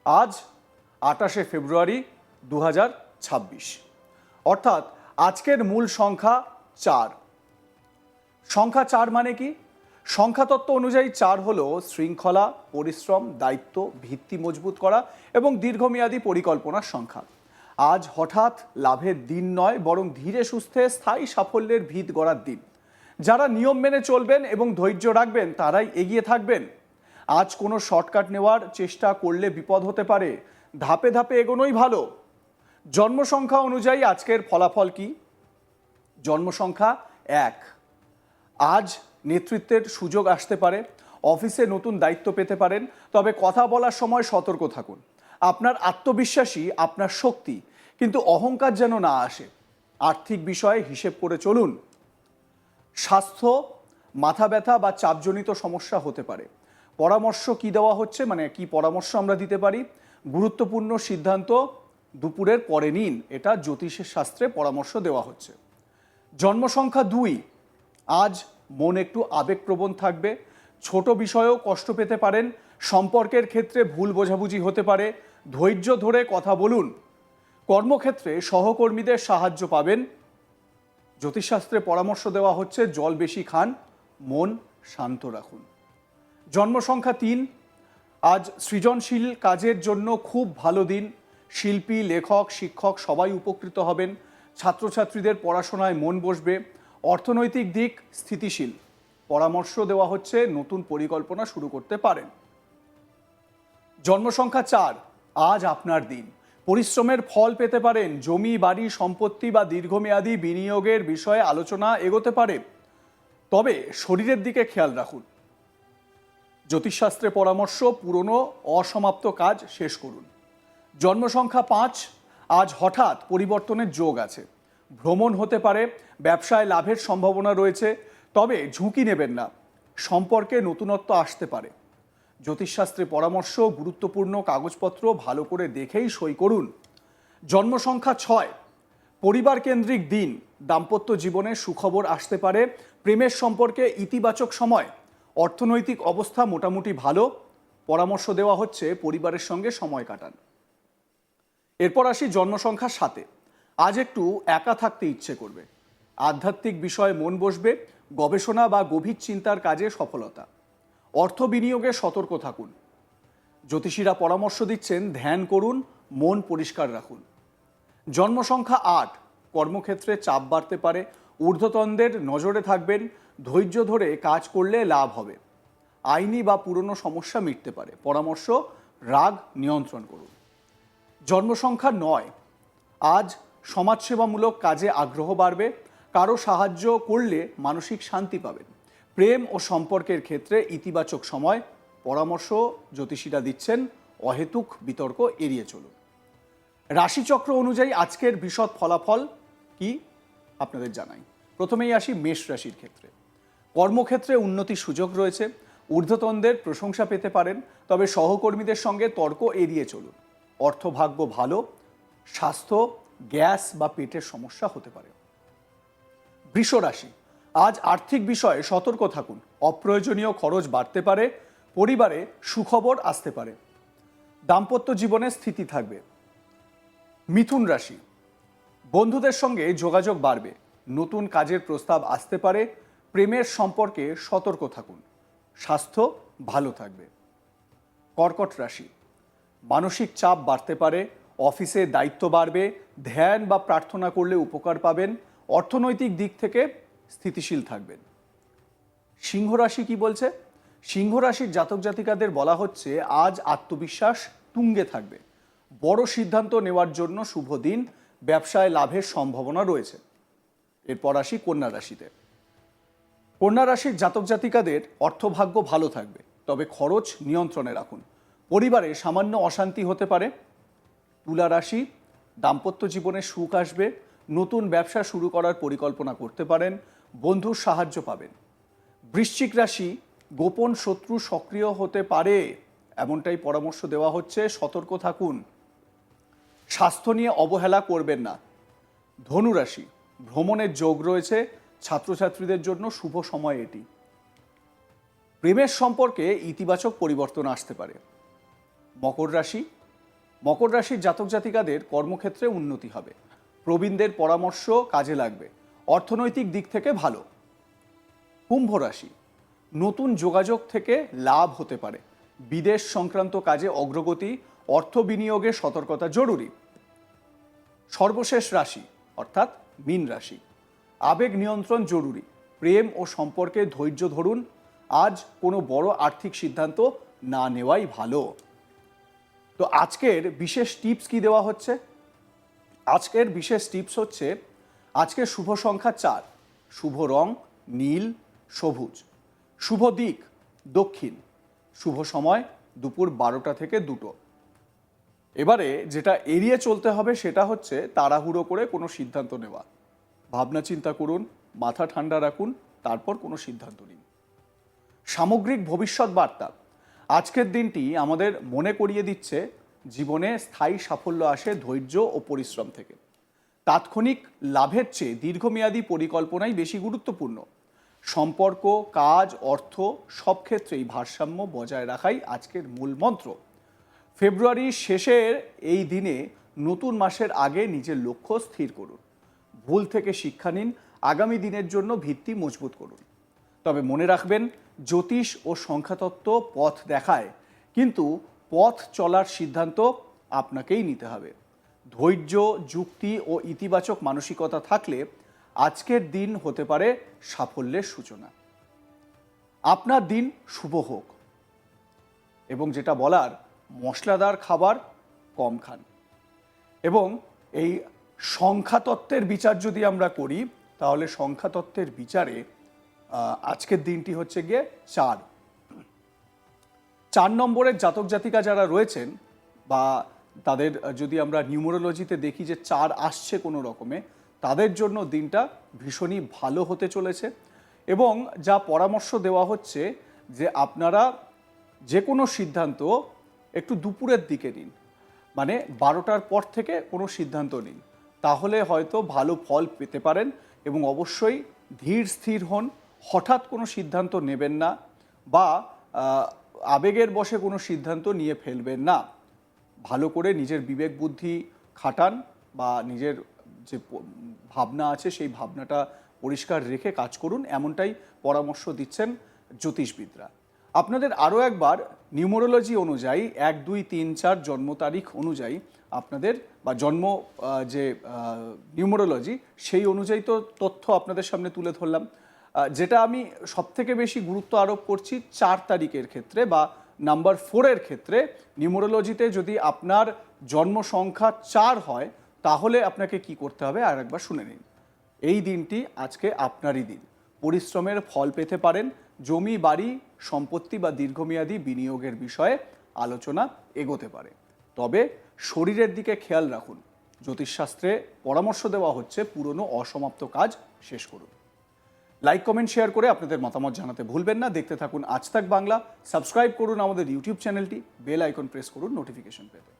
আজ 28শে ফেব্রুয়ারি 2026, অর্থাৎ আজকের মূল সংখ্যা 4। সংখ্যা 4 মানে কি? সংখ্যাতত্ত্ব অনুযায়ী 4 হলো শৃঙ্খলা, পরিশ্রম, দায়িত্ব, ভিত্তি মজবুত করা এবং দীর্ঘমেয়াদী পরিকল্পনার সংখ্যা। আজ হঠাৎ লাভের দিন নয়, বরং ধীরে সুস্থে স্থায়ী সাফল্যের ভিত গড়ার দিন। যারা নিয়ম মেনে চলবেন এবং ধৈর্য রাখবেন তারাই এগিয়ে থাকবেন। আজ কোনো শর্টকাট নেওয়ার চেষ্টা করলে বিপদ হতে পারে, ধাপে ধাপে এগোনোই ভালো। জন্ম সংখ্যা অনুযায়ী আজকের ফলাফল কি? জন্ম সংখ্যা 1। আজ নেতৃত্বের সুযোগ আসতে পারে, অফিসে নতুন দায়িত্ব পেতে পারেন, তবে কথা বলার সময় সতর্ক থাকুন। আপনার আত্মবিশ্বাসী আপনার শক্তি, কিন্তু অহংকার যেন না আসে। আর্থিক বিষয়ে হিসেব করে চলুন। স্বাস্থ্য, মাথা ব্যথা বা চাপজনিত সমস্যা হতে পারে। পরামর্শ কি দেওয়া হচ্ছে, মানে কি পরামর্শ আমরা দিতে পারি? গুরুত্বপূর্ণ সিদ্ধান্ত দুপুরের পরে নিন, এটা জ্যোতিষের শাস্ত্রে পরামর্শ দেওয়া হচ্ছে। জন্ম সংখ্যা 2। আজ মন একটু আবেগপ্রবণ থাকবে, ছোট বিষয়েও কষ্ট পেতে পারেন, সম্পর্কের ক্ষেত্রে ভুল বোঝাবুঝি হতে পারে, ধৈর্য ধরে কথা বলুন। কর্মক্ষেত্রে সহকর্মীদের সাহায্য পাবেন। জ্যোতিষশাস্ত্রে পরামর্শ দেওয়া হচ্ছে জল বেশি খান, মন শান্ত রাখুন। জন্ম সংখ্যা 3। আজ সৃজনশীল কাজের জন্য খুব ভালো দিন। শিল্পী, লেখক, শিক্ষক সবাই উপকৃত হবেন। ছাত্রছাত্রীদের পড়াশোনায় মন বসবে। অর্থনৈতিক দিক স্থিতিশীল। পরামর্শ দেওয়া হচ্ছে নতুন পরিকল্পনা শুরু করতে পারেন। জন্ম সংখ্যা 4। আজ আপনার দিন। পরিশ্রমের ফল পেতে পারেন। জমি, বাড়ি, সম্পত্তি বা দীর্ঘমেয়াদী বিনিয়োগের বিষয়ে আলোচনা এগোতে পারে, তবে শরীরের দিকে খেয়াল রাখুন। জ্যোতিষশাস্ত্রে পরামর্শ পুরনো অসমাপ্ত কাজ শেষ করুন। জন্ম সংখ্যা 5। আজ হঠাৎ পরিবর্তনের যোগ আছে। ভ্রমণ হতে পারে, ব্যবসায় লাভের সম্ভাবনা রয়েছে, তবে ঝুঁকি নেবেন না। সম্পর্কে নতুনত্ব আসতে পারে। জ্যোতিষশাস্ত্রে পরামর্শ গুরুত্বপূর্ণ কাগজপত্র ভালো করে দেখেই সই করুন। জন্ম সংখ্যা 6। পরিবার কেন্দ্রিক দিন। দাম্পত্য জীবনে সুখবর আসতে পারে। প্রেমের সম্পর্কে ইতিবাচক সময়। অর্থনৈতিক অবস্থা মোটামুটি ভালো। পরামর্শ দেওয়া হচ্ছে পরিবারের সঙ্গে সময় কাটান। এরপর আসি জন্ম সংখ্যা 7। আজ একটু একা থাকতে ইচ্ছে করবে। আধ্যাত্মিক বিষয়ে মন বসবে। গবেষণা বা গভীর চিন্তার কাজে সফলতা। অর্থ বিনিয়োগে সতর্ক থাকুন। জ্যোতিষীরা পরামর্শ দিচ্ছেন ধ্যান করুন, মন পরিষ্কার রাখুন। জন্ম সংখ্যা 8। কর্মক্ষেত্রে চাপ বাড়তে পারে। ঊর্ধ্বতনদের নজরে থাকবেন। ধৈর্য ধরে কাজ করলে লাভ হবে। আইনি বা পুরনো সমস্যা মিটতে পারে। পরামর্শ রাগ নিয়ন্ত্রণ করুন। জন্ম সংখ্যা 9। আজ সমাজসেবামূলক কাজে আগ্রহ বাড়বে। কারো সাহায্য করলে মানসিক শান্তি পাবেন। প্রেম ও সম্পর্কের ক্ষেত্রে ইতিবাচক সময়। পরামর্শ জ্যোতিষীরা দিচ্ছেন অহেতুক বিতর্ক এড়িয়ে চলুন। রাশিচক্র অনুযায়ী আজকের বিশদ ফলাফল কি আপনাদের জানাই। প্রথমেই আসি মেষ রাশির ক্ষেত্রে। কর্মক্ষেত্রে উন্নতির সুযোগ রয়েছে। ঊর্ধ্বতনদের প্রশংসা পেতে পারেন, তবে সহকর্মীদের সঙ্গে তর্ক এড়িয়ে চলুন। অর্থভাগ্য ভালো। স্বাস্থ্য, গ্যাস বা পেটের সমস্যা হতে পারে। বৃষ রাশি। আজ আর্থিক বিষয়ে সতর্ক থাকুন। অপ্রয়োজনীয় খরচ বাড়তে পারে। পরিবারে সুখবর আসতে পারে। দাম্পত্য জীবনে স্থিতি থাকবে। মিথুন রাশি। বন্ধুদের সঙ্গে যোগাযোগ বাড়বে। নতুন কাজের প্রস্তাব আসতে পারে। প্রেমের সম্পর্কে সতর্ক থাকুন। স্বাস্থ্য ভালো থাকবে। কর্কট রাশি। মানসিক চাপ বাড়তে পারে। অফিসে দায়িত্ব বাড়বে। ধ্যান বা প্রার্থনা করলে উপকার পাবেন। অর্থনৈতিক দিক থেকে স্থিতিশীল থাকবেন। সিংহ রাশি কি বলছে? সিংহ রাশির জাতক জাতিকাদের বলা হচ্ছে আজ আত্মবিশ্বাস তুঙ্গে থাকবে। বড় সিদ্ধান্ত নেওয়ার জন্য শুভ দিন। ব্যবসায় লাভের সম্ভাবনা রয়েছে। এরপর আসি কন্যা রাশিতে। কন্যা রাশির জাতক জাতিকাদের অর্থভাগ্য ভালো থাকবে, তবে খরচ নিয়ন্ত্রণে রাখুন। পরিবারে সামান্য অশান্তি হতে পারে। তুলা রাশি। দাম্পত্য জীবনে সুখ আসবে। নতুন ব্যবসা শুরু করার পরিকল্পনা করতে পারেন। বন্ধুর সাহায্য পাবেন। বৃশ্চিক রাশি। গোপন শত্রু সক্রিয় হতে পারে, এমনটাই পরামর্শ দেওয়া হচ্ছে। সতর্ক থাকুন। স্বাস্থ্য নিয়ে অবহেলা করবেন না। ধনু রাশি। ভ্রমণের যোগ রয়েছে। ছাত্রছাত্রীদের জন্য শুভ সময় এটি। প্রেমের সম্পর্কে ইতিবাচক পরিবর্তন আসতে পারে। মকর রাশি। মকর রাশির জাতক জাতিকাদের কর্মক্ষেত্রে উন্নতি হবে, প্রবীণদের পরামর্শ কাজে লাগবে, অর্থনৈতিক দিক থেকে ভালো। কুম্ভ রাশি, নতুন যোগাযোগ থেকে লাভ হতে পারে, বিদেশ সংক্রান্ত কাজে অগ্রগতি, অর্থ বিনিয়োগে সতর্কতা জরুরি। সর্বশেষ রাশি অর্থাৎ মীন রাশি, আবেগ নিয়ন্ত্রণ জরুরি, প্রেম ও সম্পর্কে ধৈর্য ধরুন, আজ কোনো বড় আর্থিক সিদ্ধান্ত না নেওয়াই ভালো। তো আজকের বিশেষ টিপস কি দেওয়া হচ্ছে? আজকের বিশেষ টিপস হচ্ছে, আজকের শুভ সংখ্যা 4, শুভ রং নীল সবুজ, শুভ দিক দক্ষিণ, শুভ সময় দুপুর 12টা থেকে 2টো। এবারে যেটা এড়িয়ে চলতে হবে সেটা হচ্ছে তাড়াহুড়ো করে কোনো সিদ্ধান্ত নেওয়া। ভাবনা চিন্তা করুন, মাথা ঠান্ডা রাখুন, তারপর কোনো সিদ্ধান্ত নিন। সামগ্রিক ভবিষ্যৎ বার্তা, আজকের দিনটি আমাদের মনে করিয়ে দিচ্ছে জীবনে স্থায়ী সাফল্য আসে ধৈর্য ও পরিশ্রম থেকে। তাৎক্ষণিক লাভের চেয়ে দীর্ঘমেয়াদী পরিকল্পনাই বেশি গুরুত্বপূর্ণ। সম্পর্ক, কাজ, অর্থ সব ক্ষেত্রেই ভারসাম্য বজায় রাখাই আজকের মূল মন্ত্র। ফেব্রুয়ারির শেষের এই দিনে নতুন মাসের আগে নিজের লক্ষ্য স্থির করুন, ভুল থেকে শিক্ষা নিন, আগামী দিনের জন্য ভিত্তি মজবুত করুন। তবে মনে রাখবেন, জ্যোতিষ ও সংখ্যাতত্ত্ব পথ দেখায়, কিন্তু পথ চলার সিদ্ধান্ত আপনাকেই নিতে হবে। ধৈর্য, যুক্তি ও ইতিবাচক মানসিকতা থাকলে আজকের দিন হতে পারে সাফল্যের সূচনা। আপনার দিন শুভ হোক, এবং যেটা বলার, মশলাদার খাবার কম খান। এবং এই সংখ্যাতত্ত্বের বিচার যদি আমরা করি, তাহলে সংখ্যাতত্ত্বের বিচারে আজকের দিনটি হচ্ছে গিয়ে 4 নম্বরের জাতক জাতিকা যারা রয়েছেন, বা তাদের যদি আমরা নিউমেরোলজিতে দেখি যে 4 আসছে কোনো রকমে, তাদের জন্য দিনটা ভীষণই ভালো হতে চলেছে। এবং যা পরামর্শ দেওয়া হচ্ছে যে আপনারা যে কোনো সিদ্ধান্ত একটু দুপুরের দিকে নিন, মানে 12টার পর থেকে কোনো সিদ্ধান্ত নিন, তাহলে হয়তো ভালো ফল পেতে পারেন। এবং অবশ্যই ধীর স্থির হন, হঠাৎ কোনো সিদ্ধান্ত নেবেন না, বা আবেগের বশে কোনো সিদ্ধান্ত নিয়ে ফেলবেন না। ভালো করে নিজের বিবেক বুদ্ধি খাটান, বা নিজের যে ভাবনা আছে সেই ভাবনাটা পরিষ্কার রেখে কাজ করুন, এমনটাই পরামর্শ দিচ্ছেন জ্যোতিষবিদরা। আপনাদের আরও একবার নিউমেরোলজি অনুযায়ী 1, 2, 3, 4 জন্ম তারিখ অনুযায়ী আপনাদের, বা জন্ম যে নিউমেরোলজি সেই অনুযায়ী তো তথ্য আপনাদের সামনে তুলে ধরলাম। যেটা আমি সবথেকে বেশি গুরুত্ব আরোপ করছি 4 তারিখের ক্ষেত্রে, বা নাম্বার 4-এর ক্ষেত্রে। নিউমেরোলজিতে যদি আপনার জন্ম সংখ্যা 4 হয়, তাহলে আপনাকে কি করতে হবে আর একবার শুনে নিন। এই দিনটি আজকে আপনারই দিন, পরিশ্রমের ফল পেতে পারেন। জমি, বাড়ি, সম্পত্তি বা দীর্ঘমেয়াদী বিনিয়োগের বিষয়ে আলোচনা এগোতে পারে। তবে শরীরের দিকে খেয়াল রাখুন। জ্যোতিষশাস্ত্রে পরামর্শ দেওয়া হচ্ছে পুরনো অসমাপ্ত কাজ শেষ করুন। লাইক, কমেন্ট, শেয়ার করে আপনাদের মতামত জানাতে ভুলবেন না। দেখতে থাকুন আজ তাক বাংলা। সাবস্ক্রাইব করুন আমাদের ইউটিউব চ্যানেলটি, বেল আইকন প্রেস করুন নোটিফিকেশন পেতে।